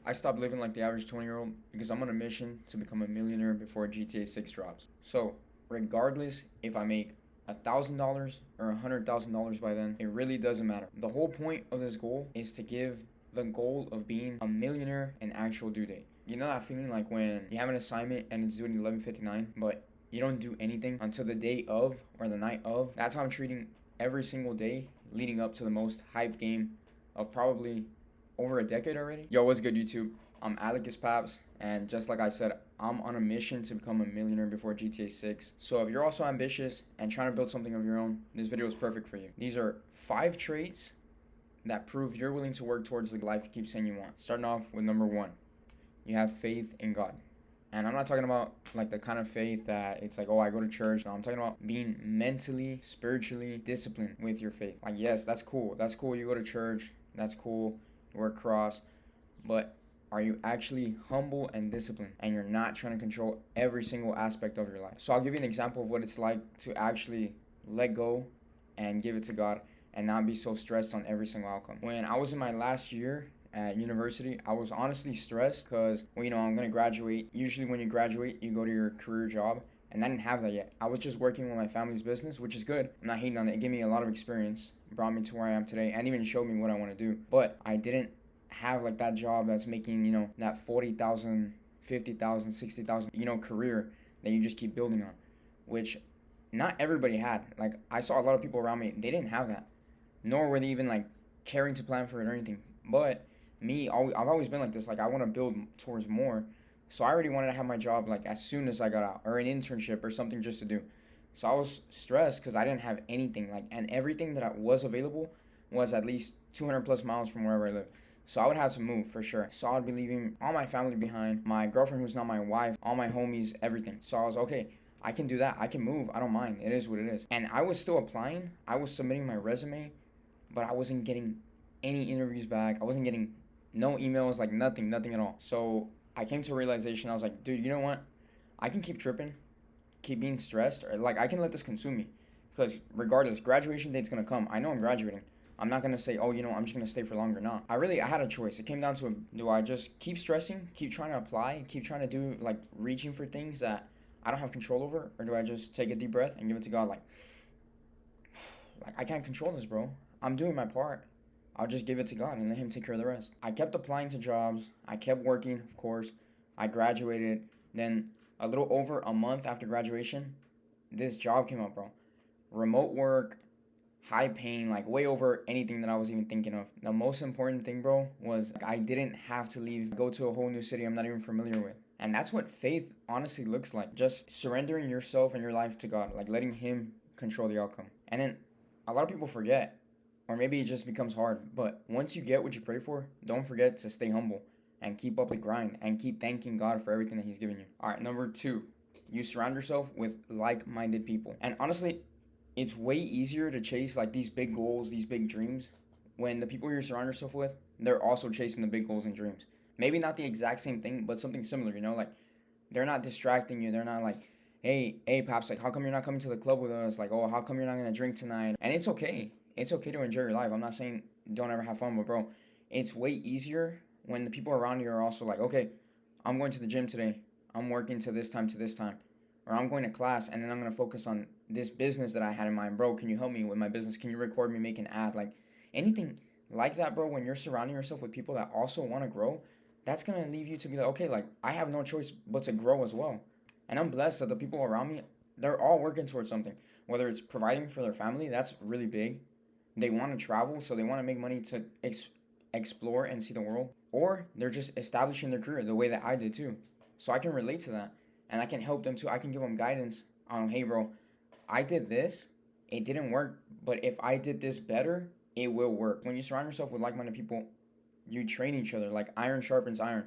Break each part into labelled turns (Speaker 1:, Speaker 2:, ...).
Speaker 1: I stopped living like the average 20-year-old because I'm on a mission to become a millionaire before GTA 6 drops. So, regardless if I make $1,000 or $100,000 by then, it really doesn't matter. The whole point of this goal is to give the goal of being a millionaire an actual due date. You know that feeling like when you have an assignment and it's due at 11:59, but you don't do anything until the day of or the night of? That's how I'm treating every single day leading up to the most hyped game of probably over a decade already. Yo, what's good, YouTube? I'm Alec Paps, and just like I said, I'm on a mission to become a millionaire before GTA 6. So if you're also ambitious and trying to build something of your own, this video is perfect for you. These are 5 traits that prove you're willing to work towards the life you keep saying you want. Starting off with number 1, you have faith in God. And I'm not talking about like the kind of faith that it's like, oh, I go to church. No, I'm talking about being mentally, spiritually disciplined with your faith. Like, yes, that's cool. That's cool. You go to church. That's cool. You wear a cross. But are you actually humble and disciplined? And you're not trying to control every single aspect of your life. So I'll give you an example of what it's like to actually let go and give it to God and not be so stressed on every single outcome. When I was in my last year at university, I was honestly stressed because, well, I'm going to graduate. Usually when you graduate, you go to your career job, and I didn't have that yet. I was just working with my family's business, which is good. I'm not hating on it. It gave me a lot of experience, brought me to where I am today, and even showed me what I want to do. But I didn't have like that job that's making, that 40,000, 50,000, 60,000, career that you just keep building on, which not everybody had. Like, I saw a lot of people around me, they didn't have that, nor were they even like caring to plan for it or anything. But I've always been like this. Like, I want to build towards more. So I already wanted to have my job like as soon as I got out, or an internship or something just to do. So I was stressed because I didn't have anything, and everything that was available was at least 200 plus miles from wherever I live. So I would have to move for sure. So I'd be leaving all my family behind, my girlfriend who's not my wife, all my homies, everything. So I was okay. I can do that. I can move. I don't mind. It is what it is. And I was still applying. I was submitting my resume, but I wasn't getting any interviews back. I wasn't getting no emails, like nothing at all. So I came to a realization. I was like, dude, you know what? I can keep tripping, keep being stressed, or like I can let this consume me. Because regardless, graduation date's gonna come. I know I'm graduating. I'm not gonna say, oh, I'm just gonna stay for longer. No. I had a choice. It came down to, do I just keep stressing, keep trying to apply, keep trying to do, like, reaching for things that I don't have control over, or do I just take a deep breath and give it to God, like I can't control this, bro. I'm doing my part. I'll just give it to God and let Him take care of the rest. I kept applying to jobs. I kept working, of course. I graduated. Then a little over a month after graduation, this job came up, bro. Remote work, high paying, like way over anything that I was even thinking of. The most important thing, bro, was I didn't have to leave, go to a whole new city I'm not even familiar with. And that's what faith honestly looks like. Just surrendering yourself and your life to God, like letting Him control the outcome. And then a lot of people forget, or maybe it just becomes hard. But once you get what you pray for, don't forget to stay humble and keep up the grind and keep thanking God for everything that He's given you. All right, number 2, you surround yourself with like-minded people. And honestly, it's way easier to chase like these big goals, these big dreams, when the people you surround yourself with, they're also chasing the big goals and dreams. Maybe not the exact same thing, but something similar, like they're not distracting you. They're not like, hey, Pops, like, how come you're not coming to the club with us? Like, oh, how come you're not going to drink tonight? And it's okay. It's okay to enjoy your life. I'm not saying don't ever have fun, but bro, it's way easier when the people around you are also like, okay, I'm going to the gym today. I'm working to this time, or I'm going to class and then I'm going to focus on this business that I had in mind. Bro, can you help me with my business? Can you record me make an ad? Like anything like that, bro, when you're surrounding yourself with people that also want to grow, that's going to leave you to be like, okay, like I have no choice but to grow as well. And I'm blessed that the people around me, they're all working towards something. Whether it's providing for their family, that's really big. They want to travel, so they want to make money to explore and see the world. Or they're just establishing their career the way that I did too. So I can relate to that. And I can help them too. I can give them guidance on, hey, bro, I did this. It didn't work. But if I did this better, it will work. When you surround yourself with like-minded people, you train each other. Like iron sharpens iron.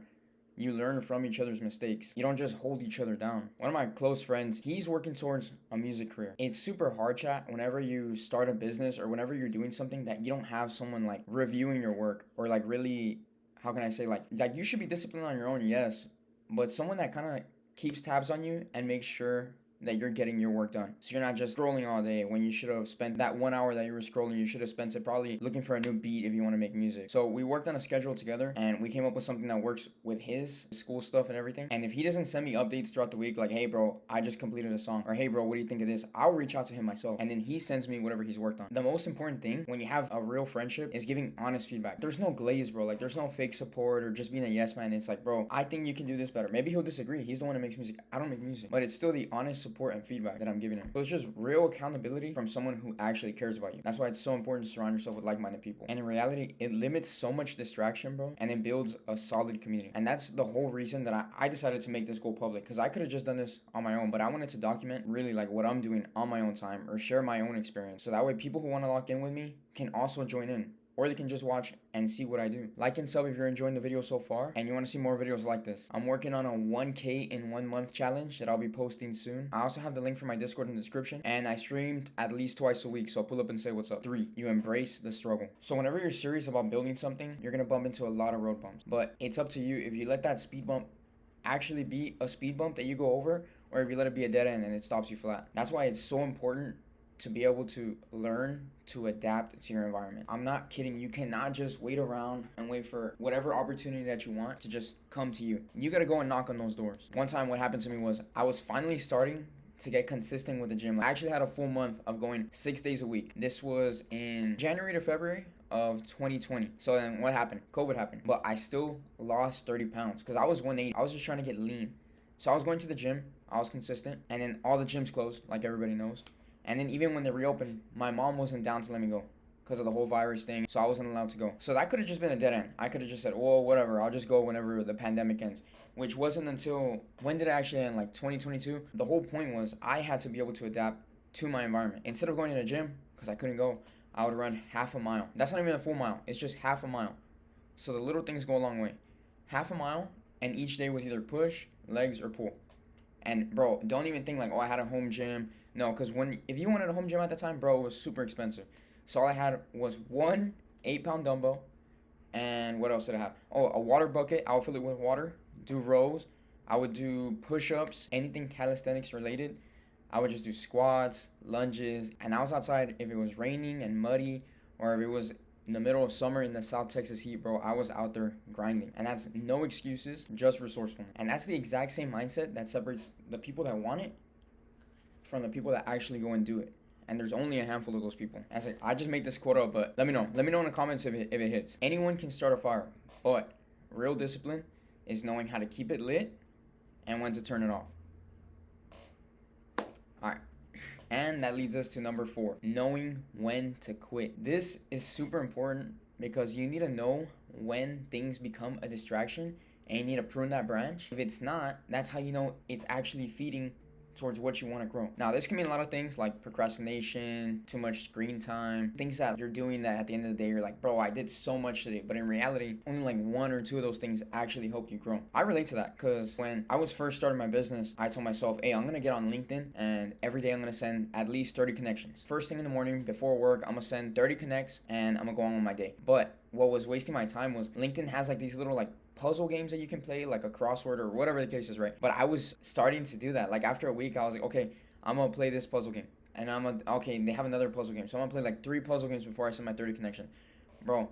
Speaker 1: You learn from each other's mistakes. You don't just hold each other down. One of my close friends, he's working towards a music career. It's super hard, chat, whenever you start a business or whenever you're doing something that you don't have someone like reviewing your work or like really, how can I say, like you should be disciplined on your own, yes, but someone that kind of keeps tabs on you and makes sure that you're getting your work done. So you're not just scrolling all day when you should have spent that 1 hour that you were scrolling, you should have spent it probably looking for a new beat if you want to make music. So we worked on a schedule together and we came up with something that works with his school stuff and everything. And if he doesn't send me updates throughout the week, like, hey bro, I just completed a song, or hey bro, what do you think of this? I'll reach out to him myself, and then he sends me whatever he's worked on. The most important thing when you have a real friendship is giving honest feedback. There's no glaze, bro. Like, there's no fake support or just being a yes man. It's like, bro, I think you can do this better. Maybe he'll disagree. He's the one that makes music. I don't make music. But it's still the honest support and feedback that I'm giving him. So it's just real accountability from someone who actually cares about you. That's why it's so important to surround yourself with like-minded people. And in reality, it limits so much distraction, bro, and it builds a solid community. And that's the whole reason that I decided to make this goal public, because I could have just done this on my own, but I wanted to document really like what I'm doing on my own time or share my own experience. So that way people who want to lock in with me can also join in. Or they can just watch and see what I do. Like and sub if you're enjoying the video so far and you want to see more videos like this. I'm working on a 1K in 1 month challenge that I'll be posting soon. I also have the link for my Discord in the description. And I streamed at least twice a week, so pull up and say what's up. 3, you embrace the struggle. So whenever you're serious about building something, you're going to bump into a lot of road bumps. But it's up to you if you let that speed bump actually be a speed bump that you go over, or if you let it be a dead end and it stops you flat. That's why it's so important to be able to learn to adapt to your environment. I'm not kidding. You cannot just wait around and wait for whatever opportunity that you want to just come to you. You got to go and knock on those doors. One time what happened to me was I was finally starting to get consistent with the gym. I actually had a full month of going 6 days a week. This was in January to February of 2020. So then what happened? COVID happened. But I still lost 30 pounds because I was 180. I was just trying to get lean. So I was going to the gym. I was consistent. And then all the gyms closed, like everybody knows. And then even when they reopened, my mom wasn't down to let me go because of the whole virus thing. So I wasn't allowed to go. So that could have just been a dead end. I could have just said, well, whatever, I'll just go whenever the pandemic ends. Which wasn't until, when did it actually end? Like 2022? The whole point was I had to be able to adapt to my environment. Instead of going to the gym, because I couldn't go, I would run half a mile. That's not even a full mile. It's just half a mile. So the little things go a long way. Half a mile, and each day was either push, legs, or pull. And bro, don't even think like, oh, I had a home gym. No, because if you wanted a home gym at the time, bro, it was super expensive. So all I had was one 8-pound dumbbell, and what else did I have? Oh, a water bucket. I would fill it with water, do rows. I would do push-ups, anything calisthenics related. I would just do squats, lunges, and I was outside if it was raining and muddy, or if it was in the middle of summer in the South Texas heat, bro, I was out there grinding. And that's no excuses, just resourcefulness. And that's the exact same mindset that separates the people that want it from the people that actually go and do it. And there's only a handful of those people. I just make this quote up, but let me know. Let me know in the comments if it hits. Anyone can start a fire, but real discipline is knowing how to keep it lit and when to turn it off. Alright. And that leads us to number 4, knowing when to quit. This is super important because you need to know when things become a distraction and you need to prune that branch. If it's not, that's how you know it's actually feeding towards what you want to grow. Now, this can mean a lot of things like procrastination, too much screen time, things that you're doing that at the end of the day, you're like, bro, I did so much today. But in reality, only like 1 or 2 of those things actually helped you grow. I relate to that because when I was first starting my business, I told myself, hey, I'm going to get on LinkedIn and every day I'm going to send at least 30 connections. First thing in the morning before work, I'm going to send 30 connects and I'm going to go on with my day. But what was wasting my time was LinkedIn has like these little like puzzle games that you can play, like a crossword or whatever the case is, right? But I was starting to do that. Like after a week, I was like, okay, I'm gonna play this puzzle game, and okay, they have another puzzle game, so I'm gonna play like 3 puzzle games before I send my 30 connection. Bro,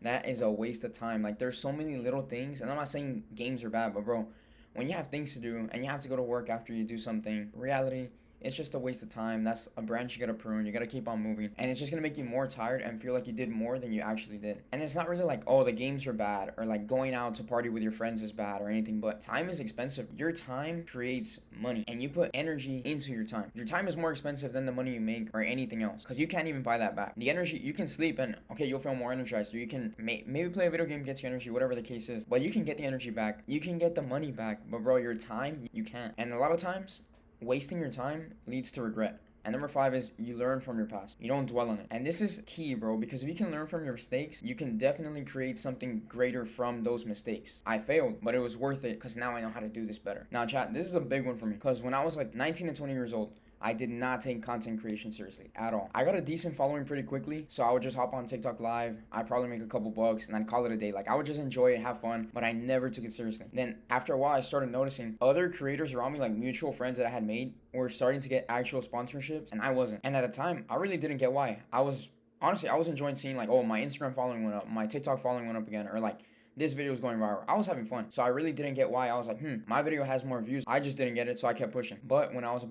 Speaker 1: that is a waste of time. Like there's so many little things, and I'm not saying games are bad, but bro, when you have things to do and you have to go to work after you do something, reality, it's just a waste of time. That's a branch you gotta prune. You gotta keep on moving. And it's just gonna make you more tired and feel like you did more than you actually did. And it's not really like, oh, the games are bad or like going out to party with your friends is bad or anything, but time is expensive. Your time creates money and you put energy into your time. Your time is more expensive than the money you make or anything else because you can't even buy that back. The energy, you can sleep and okay, you'll feel more energized, or you can maybe play a video game, gets you energy, whatever the case is, but you can get the energy back. You can get the money back, but bro, your time, you can't. And a lot of times, wasting your time leads to regret. And number 5 is you learn from your past. You don't dwell on it. And this is key, bro, because if you can learn from your mistakes, you can definitely create something greater from those mistakes. I failed, but it was worth it because now I know how to do this better. Now, chat, this is a big one for me because when I was like 19 and 20 years old, I did not take content creation seriously at all. I got a decent following pretty quickly, so I would just hop on TikTok live. I'd probably make a couple bucks and I'd call it a day. Like, I would just enjoy it, have fun, but I never took it seriously. Then after a while, I started noticing other creators around me, like mutual friends that I had made, were starting to get actual sponsorships, and I wasn't. And at the time, I really didn't get why. Honestly, I was enjoying seeing like, oh, my Instagram following went up, my TikTok following went up again, or like, this video is going viral. I was having fun. So I really didn't get why. I was like, my video has more views. I just didn't get it, so I kept pushing. But when I was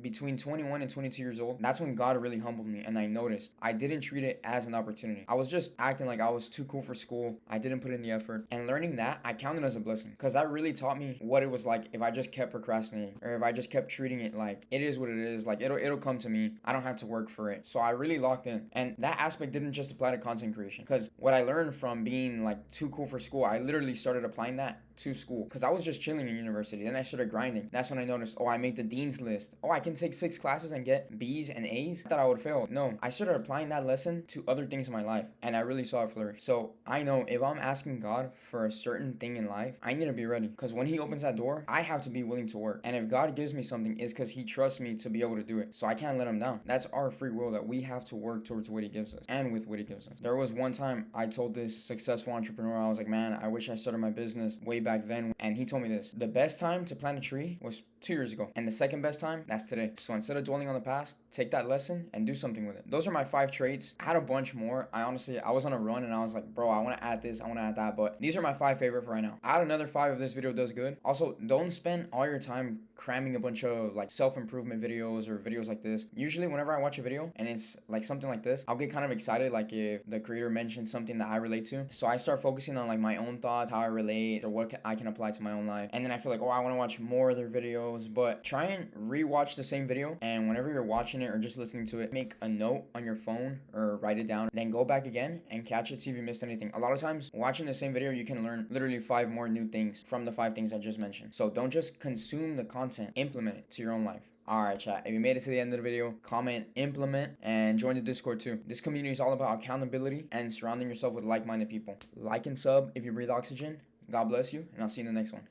Speaker 1: between 21 and 22 years old, that's when God really humbled me, and I noticed I didn't treat it as an opportunity. I was just acting like I was too cool for school. I didn't put in the effort. And learning that, I counted as a blessing, because that really taught me what it was like if I just kept procrastinating, or if I just kept treating it like it is what it is. Like, it'll come to me. I don't have to work for it. So I really locked in. And that aspect didn't just apply to content creation, because what I learned from being like too cool for school, I literally started applying that to school, because I was just chilling in university. Then I started grinding. That's when I noticed, oh, I made the dean's list. Oh, I can take 6 classes and get B's and A's. I thought I would fail. No, I started applying that lesson to other things in my life, and I really saw it flourish. So I know if I'm asking God for a certain thing in life, I need to be ready, because when he opens that door, I have to be willing to work. And if God gives me something, it's because he trusts me to be able to do it. So I can't let him down. That's our free will, that we have to work towards what he gives us and with what he gives us. There was one time I told this successful entrepreneur, I was like, man, I wish I started my business way back then. And he told me this: the best time to plant a tree was 2 years ago, and the second best time, that's today. So instead of dwelling on the past, take that lesson and do something with it. Those are my 5 traits. I had a bunch more. I was on a run, and I was like, bro, I want to add this, I want to add that, but these are my 5 favorite for right now. Add another 5 if this video does good. Also, don't spend all your time cramming a bunch of like self-improvement videos or videos like this. Usually whenever I watch a video and it's like something like this, I'll get kind of excited, like if the creator mentions something that I relate to. So I start focusing on like my own thoughts, how I relate, or what I can apply to my own life. And then I feel like, oh, I want to watch more of their videos. But try and rewatch the same video, and whenever you're watching it or just listening to it, make a note on your phone or write it down, then go back again and catch it, see if you missed anything. A lot of times watching the same video, you can learn literally 5 more new things from the 5 things I just mentioned. So don't just consume the content, implement it to your own life. Alright, chat, if you made it to the end of the video, comment, implement, and join the Discord too. This community is all about accountability and surrounding yourself with like-minded people. Like and sub if you breathe oxygen. God bless you, and I'll see you in the next one.